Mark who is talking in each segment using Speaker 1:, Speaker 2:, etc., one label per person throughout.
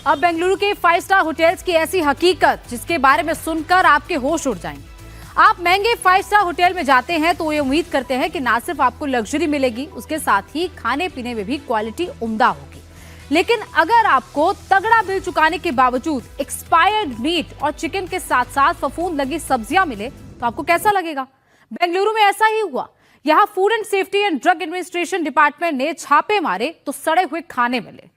Speaker 1: अब बेंगलुरु के 5 star hotels की ऐसी हकीकत जिसके बारे में सुनकर आपके होश उड़ जाएंगे। आप महंगे 5 स्टार होटल में जाते हैं तो ये उम्मीद करते हैं कि ना सिर्फ आपको लग्जरी मिलेगी, उसके साथ ही खाने पीने में भी क्वालिटी उम्दा होगी। लेकिन अगर आपको तगड़ा बिल चुकाने के बावजूद एक्सपायर्ड मीट और चिकन के साथ साथ फफूंद लगी सब्जियां मिले तो आपको कैसा लगेगा? बेंगलुरु में ऐसा ही हुआ। यहाँ food and safety and drug administration department ने छापे मारे तो सड़े हुए खाने मिले।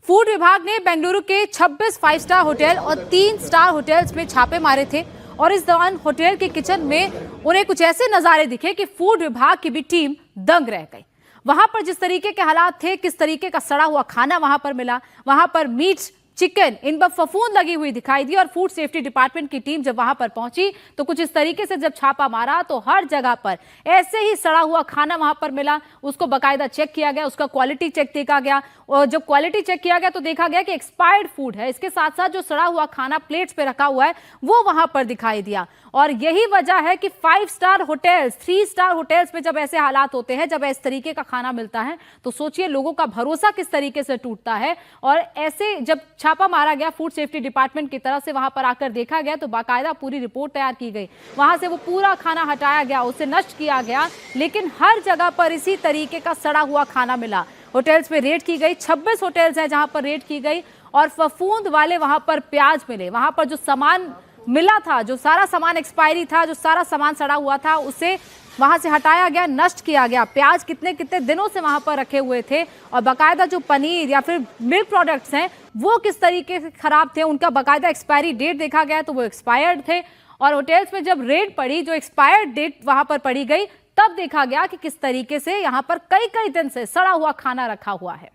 Speaker 1: फूड विभाग ने बेंगलुरु के 26 5 स्टार होटल और 3 स्टार होटल्स में छापे मारे थे और इस दौरान होटल के किचन में उन्हें कुछ ऐसे नजारे दिखे कि फूड विभाग की भी टीम दंग रह गई। वहां पर जिस तरीके के हालात थे, किस तरीके का सड़ा हुआ खाना वहां पर मिला, वहां पर मीट चिकन इन पर फफूंद लगी हुई दिखाई दी और फूड सेफ्टी डिपार्टमेंट की टीम जब वहां पर पहुंची तो कुछ इस तरीके से जब छापा मारा तो हर जगह पर ऐसे ही सड़ा हुआ खाना वहां पर मिला। उसको बाकायदा चेक किया गया, उसका क्वालिटी चेक देखा गया और जब क्वालिटी चेक किया गया तो देखा गया कि एक्सपायर्ड फूड है। इसके साथ साथ जो सड़ा हुआ खाना प्लेट्स पे रखा हुआ है वो वहां पर दिखाई दिया और यही वजह है कि 5 स्टार होटल्स 3 स्टार होटल्स में जब ऐसे हालात होते हैं, जब इस तरीके का खाना मिलता है तो सोचिए लोगों का भरोसा किस तरीके से टूटता है। और ऐसे जब छापा मारा गया फूड सेफ्टी डिपार्टमेंट की तरफ से, वहां पर आकर देखा गया तो बाकायदा पूरी रिपोर्ट तैयार की गई, वहां से वो पूरा खाना हटाया गया, उसे नष्ट किया गया। लेकिन हर जगह पर इसी तरीके का सड़ा हुआ खाना मिला। होटल्स में रेड की गई, 26 होटल्स हैं जहां पर रेड की गई और फफूंद वाले वहां पर प्याज मिले। वहां पर जो सामान मिला था, जो सारा सामान एक्सपायरी था, जो सारा सामान सड़ा हुआ था, उसे वहां से हटाया गया, नष्ट किया गया। प्याज कितने कितने दिनों से वहां पर रखे हुए थे और बाकायदा जो पनीर या फिर मिल्क प्रोडक्ट्स हैं वो किस तरीके से खराब थे, उनका बाकायदा एक्सपायरी डेट देखा गया तो वो एक्सपायर्ड थे। और होटल्स में जब रेड पड़ी, जो एक्सपायर्ड डेट वहां पर पड़ी गई, तब देखा गया कि किस तरीके से यहां पर कई कई दिन से सड़ा हुआ खाना रखा हुआ है।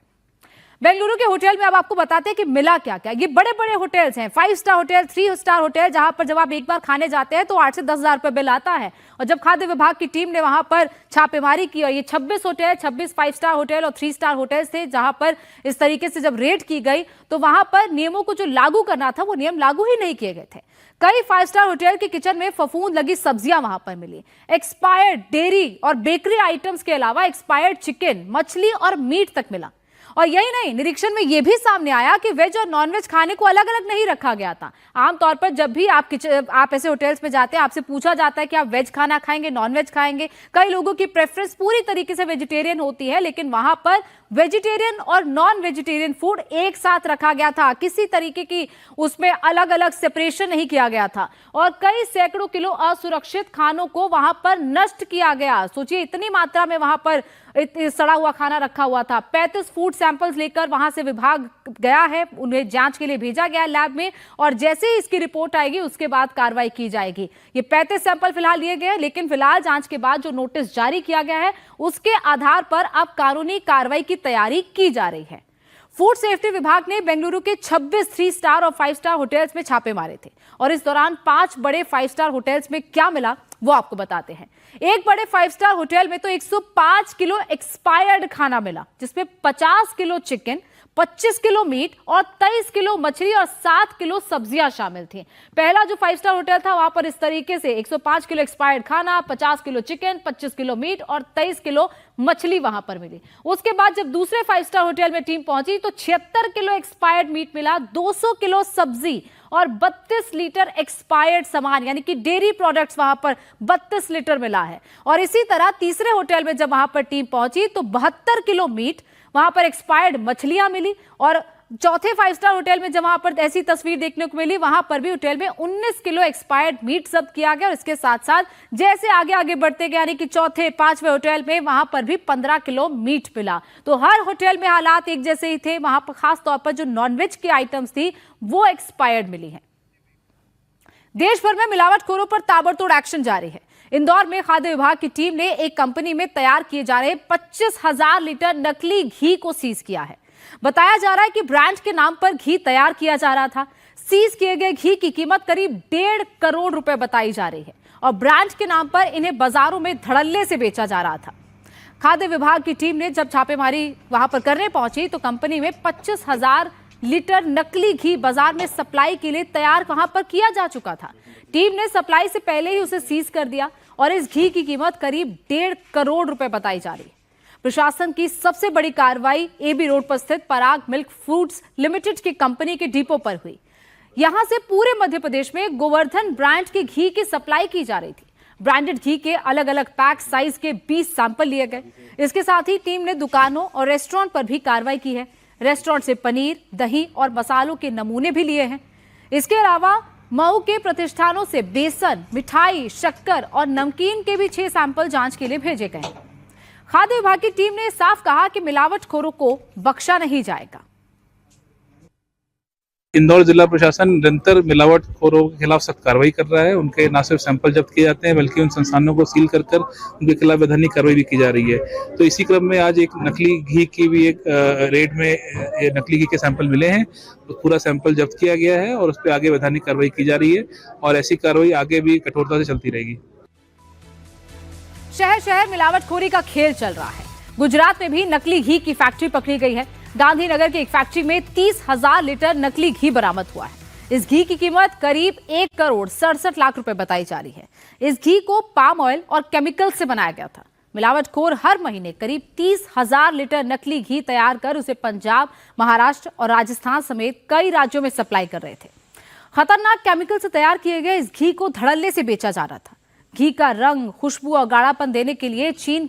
Speaker 1: बेंगलुरु के होटल में अब आपको बताते हैं कि मिला क्या क्या। ये बड़े बड़े होटल्स हैं, 5 स्टार होटल, 3 स्टार होटल, जहां पर जब आप एक बार खाने जाते हैं तो 8 से 10 हजार रुपए बिल आता है। और जब खाद्य विभाग की टीम ने वहां पर छापेमारी की और ये 26 होटल, 26 5 स्टार होटल और 3 स्टार होटल्स थे जहां पर इस तरीके से जब रेड की गई तो वहां पर नियमों को जो लागू करना था वो नियम लागू ही नहीं किए गए थे। कई 5 स्टार होटल के किचन में फफूंद लगी सब्जियां वहां पर मिली। एक्सपायर्ड डेयरी और बेकरी आइटम्स के अलावा एक्सपायर्ड चिकन, मछली और मीट तक मिला। और यही नहीं, निरीक्षण में यह भी सामने आया कि वेज और नॉनवेज खाने को अलग अलग नहीं रखा गया था। आमतौर पर जब भी आप ऐसे होटल्स में जाते हैं, आपसे पूछा जाता है कि आप वेज खाना खाएंगे, नॉनवेज खाएंगे। कई लोगों की प्रेफरेंस पूरी तरीके से वेजिटेरियन होती है, लेकिन वहां पर वेजिटेरियन और नॉन वेजिटेरियन फूड एक साथ रखा गया था। किसी तरीके की उसमें अलग अलग सेपरेशन नहीं किया गया था और कई सैकड़ों किलो असुरक्षित खानों को वहां पर नष्ट किया गया। सोचिए इतनी मात्रा में वहां पर सड़ा हुआ खाना रखा हुआ था। 35 फूड सैंपल्स लेकर वहां से विभाग गया है, उन्हें जांच के लिए भेजा गया लैब में और जैसे ही इसकी रिपोर्ट आएगी उसके बाद कार्रवाई की जाएगी। ये 35 सैंपल फिलहाल लिए गए, लेकिन फिलहाल जांच के बाद जो नोटिस जारी किया गया है उसके आधार पर अब कानूनी कार्रवाई की तैयारी की जा रही है। फूड सेफ्टी विभाग ने बेंगलुरु के 26 3 स्टार और 5 स्टार होटल्स में छापे मारे थे और इस दौरान 5 बड़े 5 स्टार होटल्स में क्या मिला वो आपको बताते हैं। एक बड़े 5 स्टार होटल में तो 105 किलो एक्सपायर्ड खाना मिला, जिसमें 50 किलो चिकन, 25 किलो मीट और 23 किलो मछली और 7 किलो सब्जियां शामिल थी। पहला जो 5 स्टार होटल था वहां पर इस तरीके से 105 किलो एक्सपायर्ड खाना, 50 किलो चिकन, 25 किलो मीट और 23 किलो मछली वहां पर मिली। उसके बाद जब दूसरे 5 स्टार होटल में टीम पहुंची तो 76 किलो एक्सपायर्ड मीट मिला, 200 किलो सब्जी और 32 लीटर एक्सपायर्ड सामान यानी कि डेयरी प्रोडक्ट्स वहां पर 32 लीटर मिला है। और इसी तरह तीसरे होटल में जब वहां पर टीम पहुंची तो 72 किलो मीट, वहां पर एक्सपायर्ड मछलियां मिली। और चौथे 5 स्टार होटल में जब वहां पर ऐसी तस्वीर देखने को मिली, वहां पर भी होटल में 19 किलो एक्सपायर्ड मीट जब्त किया गया और इसके साथ साथ जैसे आगे आगे बढ़ते गए यानी कि चौथे 5वें होटल में वहां पर भी 15 किलो मीट मिला। तो हर होटल में हालात एक जैसे ही थे। वहां पर खास तौर पर जो नॉनवेज की आइटम्स थी वो एक्सपायर्ड मिली है। देश भर में मिलावटखोरों पर ताबड़तोड़ एक्शन जारी है। इंदौर में खाद्य विभाग की टीम ने एक कंपनी में तैयार किए जा रहे 25,000 लीटर नकली घी को सीज किया है। बताया जा रहा है कि ब्रांड के नाम पर घी तैयार किया जा रहा था। सीज किए गए घी की कीमत करीब 1.5 करोड़ रुपए बताई जा रही है और ब्रांड के नाम पर इन्हें बाजारों में धड़ल्ले से बेचा जा रहा था। खाद्य विभाग की टीम ने जब छापेमारी वहां पर करने पहुंची तो कंपनी में 25,000 लीटर नकली घी बाजार में सप्लाई के लिए तैयार वहां पर किया जा चुका था। टीम ने सप्लाई से पहले ही उसे सीज कर दिया और इस घी की कीमत करीब 1.5 करोड़ रुपए बताई जा रही है। प्रशासन की सबसे बड़ी कार्रवाई एबी रोड पर स्थित पराग मिल्क फूड्स लिमिटेड की कंपनी के डिपो पर हुई। यहां से पूरे मध्य प्रदेश में गोवर्धन ब्रांड के घी की सप्लाई की जा रही थी। ब्रांडेड घी के अलग अलग पैक साइज के 20 सैंपल लिए गए। इसके साथ ही टीम ने दुकानों और रेस्टोरेंट पर भी कार्रवाई की है। रेस्टोरेंट से पनीर, दही और मसालों के नमूने भी लिए हैं। इसके अलावा मऊ के प्रतिष्ठानों से बेसन, मिठाई, शक्कर और नमकीन के भी 6 सैंपल जांच के लिए भेजे गए। खाद्य विभाग की टीम ने साफ कहा कि मिलावटखोरों को बख्शा नहीं जाएगा।
Speaker 2: इंदौर जिला प्रशासन निरंतर मिलावटखोरों के खिलाफ सख्त कार्रवाई कर रहा है। उनके न सिर्फ सैंपल जब्त किए जाते हैं बल्कि उन संस्थानों को सील कर उनके खिलाफ वैधानिक कार्रवाई भी की जा रही है। तो इसी क्रम में आज एक नकली घी की भी एक रेड में नकली घी के सैंपल मिले हैं। तो पूरा सैंपल जब्त किया गया है और उस पर आगे वैधानिक कार्रवाई की जा रही है और ऐसी कार्रवाई आगे भी कठोरता से चलती रहेगी।
Speaker 1: शहर शहर मिलावटखोरी का खेल चल रहा है। गुजरात में भी नकली घी की फैक्ट्री पकड़ी गई है। गांधीनगर की एक फैक्ट्री में 30,000 लीटर नकली घी बरामद हुआ है। इस घी की कीमत करीब 1 करोड़ 67 लाख रुपए बताई जा रही है। इस घी को पाम ऑयल और केमिकल से बनाया गया था। मिलावटखोर हर महीने करीब 30,000 लीटर नकली घी तैयार कर उसे पंजाब, महाराष्ट्र और राजस्थान समेत कई राज्यों में सप्लाई कर रहे थे। खतरनाक केमिकल से तैयार किए गए इस घी को धड़ल्ले से बेचा जा रहा था। घी का रंग, खुशबू और गाढ़ापन देने के लिए चीनी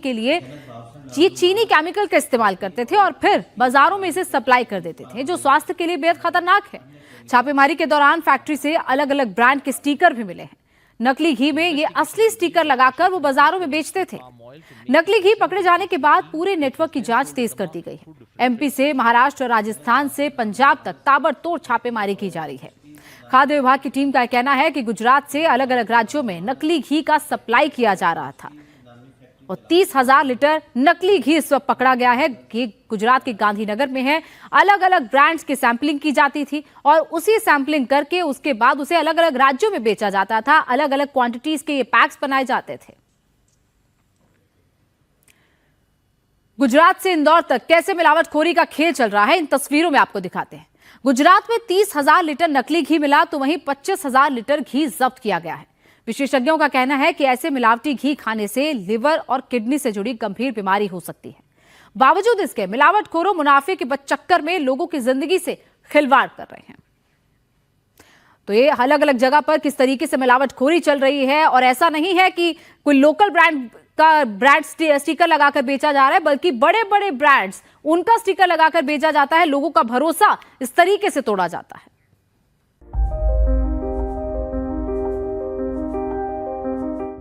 Speaker 1: केमिकल का इस्तेमाल करते थे और फिर बाजारों में इसे सप्लाई कर देते थे, जो स्वास्थ्य के लिए बेहद खतरनाक है। छापेमारी के दौरान फैक्ट्री से अलग अलग ब्रांड के स्टिकर भी मिले हैं। नकली घी में ये असली स्टिकर लगाकर वो बाजारों में बेचते थे। नकली घी पकड़े जाने के बाद पूरे नेटवर्क की जांच तेज कर दी गई है। एमपी से महाराष्ट्र, राजस्थान से पंजाब तक ताबड़तोड़ छापेमारी की जा रही है। खाद्य विभाग की टीम का कहना है कि गुजरात से अलग अलग राज्यों में नकली घी का सप्लाई किया जा रहा था और 30,000 लीटर नकली घी इस वक्त पकड़ा गया है। घी गुजरात के गांधीनगर में है। अलग अलग ब्रांड्स की सैंपलिंग की जाती थी और उसी सैंपलिंग करके उसके बाद उसे अलग अलग राज्यों में बेचा जाता था। अलग अलग क्वांटिटीज के ये पैक्स बनाए जाते थे। गुजरात से इंदौर तक कैसे मिलावटखोरी का खेल चल रहा है, इन तस्वीरों में आपको दिखाते हैं। गुजरात में 30,000 लीटर नकली घी मिला तो वहीं 25,000 लीटर घी जब्त किया गया है। विशेषज्ञों का कहना है कि ऐसे मिलावटी घी खाने से लिवर और किडनी से जुड़ी गंभीर बीमारी हो सकती है। बावजूद इसके मिलावटखोरों मुनाफे के चक्कर में लोगों की जिंदगी से खिलवाड़ कर रहे हैं। तो ये अलग अलग जगह पर किस तरीके से मिलावटखोरी चल रही है और ऐसा नहीं है कि कोई लोकल ब्रांड स्टिकर लगाकर बेचा जा रहा है, बल्कि बड़े बड़े ब्रांड्स उनका स्टिकर लगाकर बेचा जाता है। लोगों का भरोसा इस तरीके से तोड़ा जाता है।